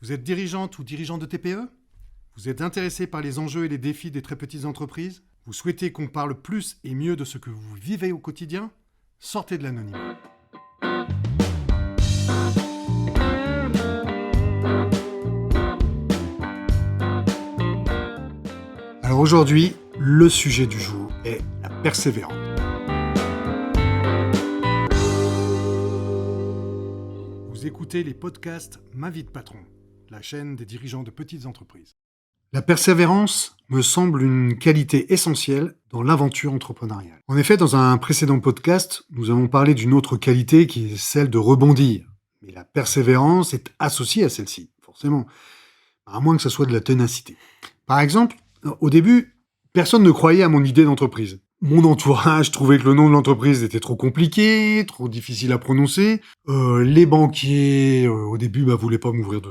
Vous êtes dirigeante ou dirigeant de TPE? Vous êtes intéressé par les enjeux et les défis des très petites entreprises? Vous souhaitez qu'on parle plus et mieux de ce que vous vivez au quotidien? Sortez de l'anonymat. Alors aujourd'hui, le sujet du jour est la persévérance. Vous écoutez les podcasts Ma vie de patron, la chaîne des dirigeants de petites entreprises. La persévérance me semble une qualité essentielle dans l'aventure entrepreneuriale. En effet, dans un précédent podcast, nous avons parlé d'une autre qualité qui est celle de rebondir. Mais la persévérance est associée à celle-ci, forcément, à moins que ce soit de la ténacité. Par exemple, au début, personne ne croyait à mon idée d'entreprise. Mon entourage trouvait que le nom de l'entreprise était trop compliqué, trop difficile à prononcer. Les banquiers, au début, voulaient pas m'ouvrir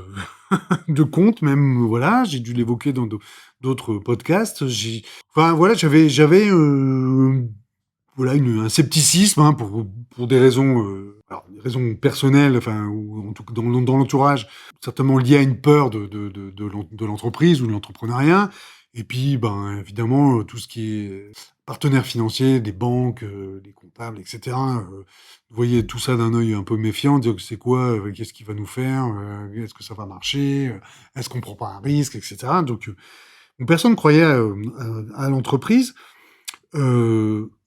de compte, même, voilà, j'ai dû l'évoquer dans d'autres podcasts. J'avais un scepticisme pour des raisons, des raisons personnelles, ou en tout cas dans l'entourage, certainement liées à une peur de l'entreprise ou de l'entrepreneuriat. Et puis, évidemment, tout ce qui est partenaires financiers, des banques, des comptables, etc. Voyez tout ça d'un œil un peu méfiant, dire que c'est quoi, qu'est-ce qu'il va nous faire, est-ce que ça va marcher, est-ce qu'on prend pas un risque, etc. Donc, personne ne croyait à l'entreprise.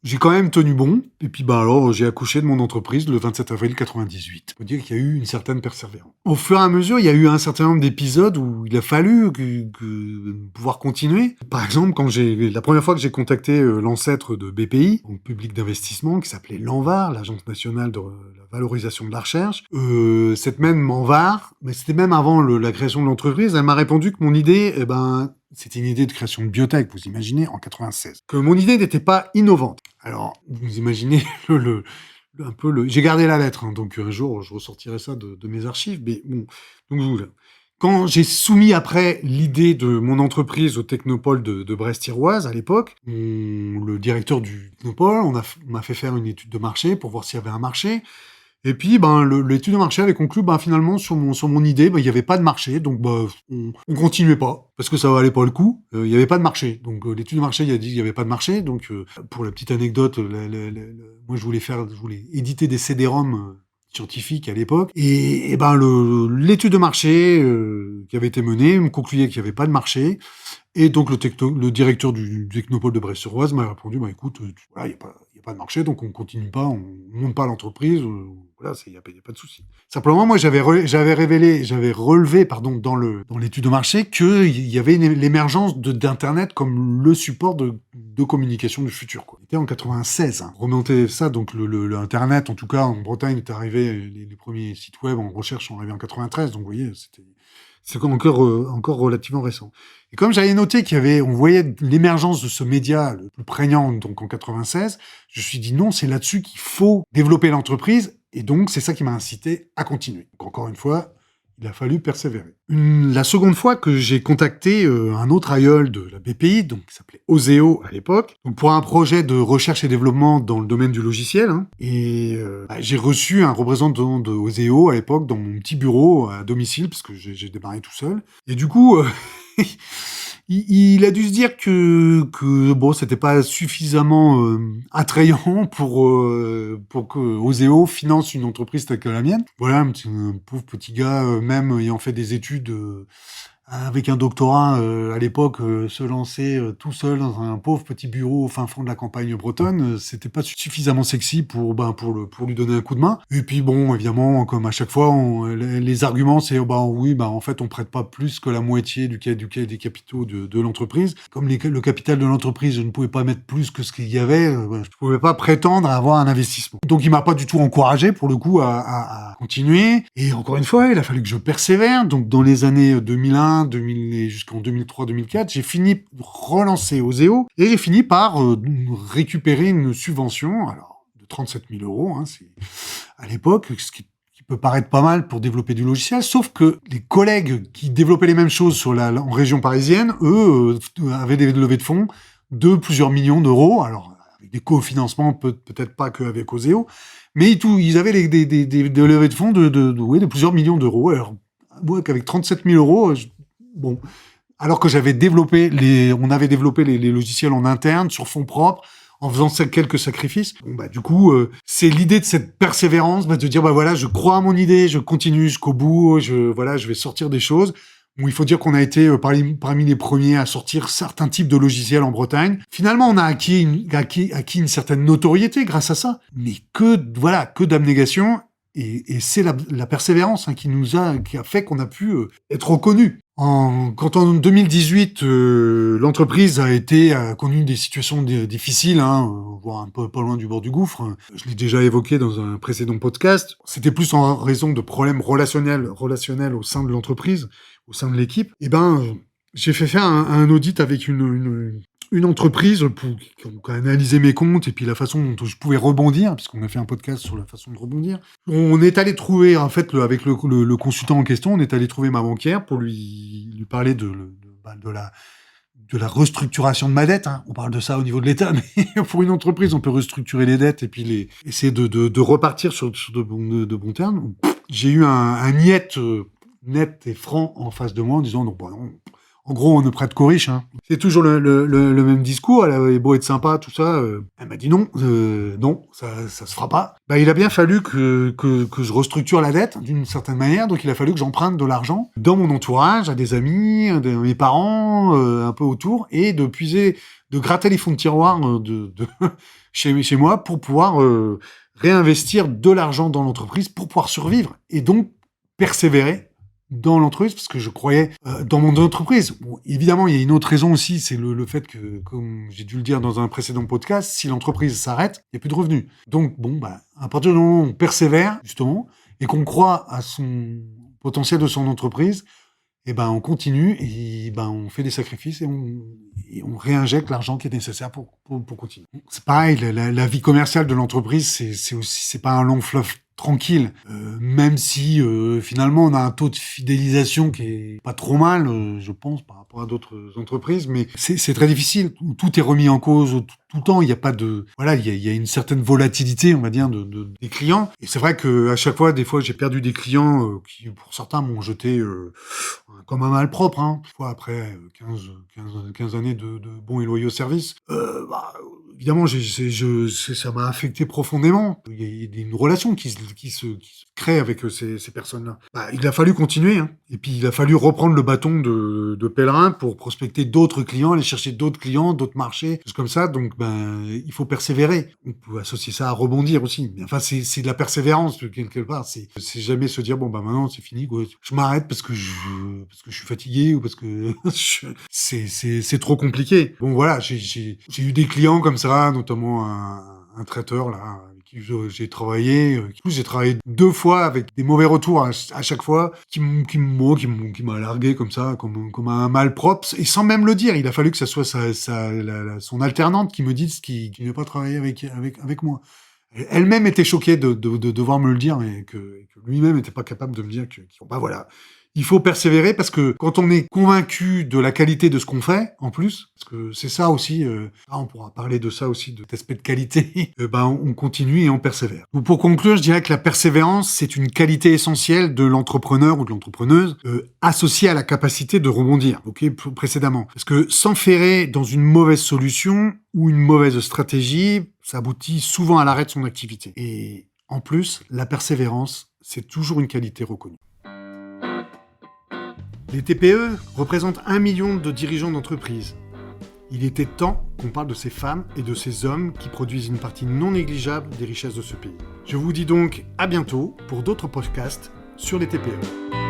J'ai quand même tenu bon, et puis alors j'ai accouché de mon entreprise le 27 avril 98. Faut dire qu'il y a eu une certaine persévérance. Au fur et à mesure, il y a eu un certain nombre d'épisodes où il a fallu pouvoir continuer. Par exemple, la première fois que j'ai contacté l'ancêtre de BPI, donc Public d'Investissement, qui s'appelait l'ANVAR, l'Agence nationale de la valorisation de la recherche, cette même ANVAR, mais c'était même avant la création de l'entreprise, elle m'a répondu que mon idée, c'était une idée de création de biotech, vous imaginez, en 96. Que mon idée n'était pas innovante. Alors, vous imaginez j'ai gardé la lettre, donc un jour, je ressortirai ça de mes archives, mais bon. Donc, quand j'ai soumis après l'idée de mon entreprise au Technopole de Brest-Iroise, à l'époque, le directeur du Technopole, on m'a fait faire une étude de marché pour voir s'il y avait un marché. Et puis, l'étude de marché avait conclu, finalement, sur mon idée, il y avait pas de marché, donc on continuait pas, parce que ça valait pas le coup. Il y avait pas de marché, donc l'étude de marché, il a dit qu'il y avait pas de marché. Donc, pour la petite anecdote, moi je voulais éditer des CD-ROM scientifiques à l'époque, et l'étude de marché qui avait été menée me concluait qu'il y avait pas de marché. Et donc le directeur du Technopole de Brest-sur-Oise m'a répondu, écoute, voilà, il y a pas de marché, donc on continue pas, on monte pas l'entreprise, voilà, il y a pas de souci. Simplement, moi, j'avais relevé, dans l'étude de marché, qu'il y avait l'émergence d'internet comme le support de communication du futur, quoi. C'était en 96, hein. Remonter ça, donc le internet, en tout cas en Bretagne, est arrivé, les premiers sites web en recherche sont arrivés en 93, donc vous voyez, c'est encore relativement récent. Et comme j'avais noté on voyait l'émergence de ce média le plus prégnant, donc en 96, je me suis dit non, c'est là-dessus qu'il faut développer l'entreprise, et donc c'est ça qui m'a incité à continuer. Donc encore une fois, il a fallu persévérer. La seconde fois que j'ai contacté un autre aïeul de la BPI, donc qui s'appelait Oseo à l'époque, donc pour un projet de recherche et développement dans le domaine du logiciel, hein, et j'ai reçu un représentant de Oseo à l'époque dans mon petit bureau à domicile, parce que j'ai démarré tout seul. Et du coup, il a dû se dire que c'était pas suffisamment attrayant pour que Oseo finance une entreprise telle que la mienne. Voilà, un pauvre petit gars, même ayant fait des études avec un doctorat à l'époque, se lancer tout seul dans un pauvre petit bureau au fin fond de la campagne bretonne, c'était pas suffisamment sexy pour lui donner un coup de main. Et puis bon, évidemment, comme à chaque fois, les arguments c'est oui, en fait on prête pas plus que la moitié des capitaux de l'entreprise. Comme le capital de l'entreprise, je ne pouvais pas mettre plus que ce qu'il y avait, je pouvais pas prétendre à avoir un investissement. Donc il m'a pas du tout encouragé pour le coup à continuer. Et encore une fois, il a fallu que je persévère. Donc dans les années 2001, et jusqu'en 2003-2004, j'ai fini de relancer Oseo et j'ai fini par récupérer une subvention, alors de 37 000 euros, hein, c'est à l'époque, ce qui peut paraître pas mal pour développer du logiciel, sauf que les collègues qui développaient les mêmes choses en région parisienne, eux, avaient des levées de fonds de plusieurs millions d'euros, alors avec des cofinancements, peut-être pas qu'avec Oseo, mais ils avaient des levées de fonds de plusieurs millions d'euros. Alors, moi, qu'avec 37 000 euros, bon, alors que on avait développé les logiciels en interne, sur fonds propres, en faisant quelques sacrifices. Bon, bah, du coup, c'est l'idée de cette persévérance, de dire, bah voilà, je crois à mon idée, je continue jusqu'au bout, je vais sortir des choses. Bon, il faut dire qu'on a été parmi les premiers à sortir certains types de logiciels en Bretagne. Finalement, on a acquis une certaine notoriété grâce à ça. Mais que d'abnégation. Et c'est la persévérance qui a fait qu'on a pu être reconnu. Quand en 2018, l'entreprise a connu des situations difficiles, voire un peu pas loin du bord du gouffre. Je l'ai déjà évoqué dans un précédent podcast. C'était plus en raison de problèmes relationnels au sein de l'entreprise, au sein de l'équipe. J'ai fait faire un audit avec une entreprise qui a analysé mes comptes et puis la façon dont je pouvais rebondir, puisqu'on a fait un podcast sur la façon de rebondir. On est allé trouver, en fait, avec le consultant en question, on est allé trouver ma banquière pour lui parler de la restructuration de ma dette. On parle de ça au niveau de l'État, mais pour une entreprise, on peut restructurer les dettes et puis essayer de repartir sur de bons termes. J'ai eu un niet net et franc en face de moi en disant non. En gros, on ne prête qu'aux riches. C'est toujours le même discours. Elle avait beau être sympa, tout ça. Elle m'a dit non, ça se fera pas. Il a bien fallu que je restructure la dette d'une certaine manière. Donc, il a fallu que j'emprunte de l'argent dans mon entourage, à des amis, à mes parents, un peu autour, et de gratter les fonds de tiroir chez moi pour pouvoir réinvestir de l'argent dans l'entreprise pour pouvoir survivre et donc persévérer dans l'entreprise, parce que je croyais dans mon entreprise. Bon, évidemment, il y a une autre raison aussi, c'est le fait que, comme j'ai dû le dire dans un précédent podcast, si l'entreprise s'arrête, il n'y a plus de revenus. Donc, à partir du moment où on persévère, justement, et qu'on croit à son potentiel de son entreprise, on continue et on fait des sacrifices et on réinjecte l'argent qui est nécessaire pour continuer. C'est pareil, la vie commerciale de l'entreprise, c'est pas un long fleuve tranquille, même si finalement on a un taux de fidélisation qui est pas trop mal, je pense, par rapport à d'autres entreprises, mais c'est très difficile. Tout est remis en cause tout le temps. Il y a pas de, il y a une certaine volatilité, on va dire, des clients. Et c'est vrai que à chaque fois, des fois, j'ai perdu des clients qui, pour certains, m'ont jeté comme un malpropre. Des fois, après 15 années de bons et loyaux services, évidemment, ça m'a affecté profondément. Il y a une relation qui se crée avec ces personnes-là. Il a fallu continuer, et puis il a fallu reprendre le bâton de pèlerin pour prospecter d'autres clients, aller chercher d'autres clients, d'autres marchés, choses comme ça. Donc, il faut persévérer. On peut associer ça à rebondir aussi. Mais enfin, c'est de la persévérance quelque part. C'est jamais se dire maintenant c'est fini, quoi. Je m'arrête parce que je suis fatigué ou parce que c'est trop compliqué. Bon, voilà, j'ai eu des clients comme ça, notamment un traiteur là avec qui j'ai travaillé. J'ai travaillé 2 fois avec des mauvais retours à chaque fois, qui m'a largué comme ça, comme un malpropre, et sans même le dire. Il a fallu que ça soit son alternante qui me dise qu'il ne veut pas travailler avec moi. Elle-même était choquée de devoir me le dire, et que lui-même n'était pas capable de me dire que voilà. Il faut persévérer parce que quand on est convaincu de la qualité de ce qu'on fait, en plus, parce que c'est ça aussi, on pourra parler de ça aussi, de cet aspect de qualité, on continue et on persévère. Donc pour conclure, je dirais que la persévérance, c'est une qualité essentielle de l'entrepreneur ou de l'entrepreneuse, associée à la capacité de rebondir, précédemment. Parce que s'enferrer dans une mauvaise solution ou une mauvaise stratégie, ça aboutit souvent à l'arrêt de son activité. Et en plus, la persévérance, c'est toujours une qualité reconnue. Les TPE représentent 1 million de dirigeants d'entreprise. Il était temps qu'on parle de ces femmes et de ces hommes qui produisent une partie non négligeable des richesses de ce pays. Je vous dis donc à bientôt pour d'autres podcasts sur les TPE.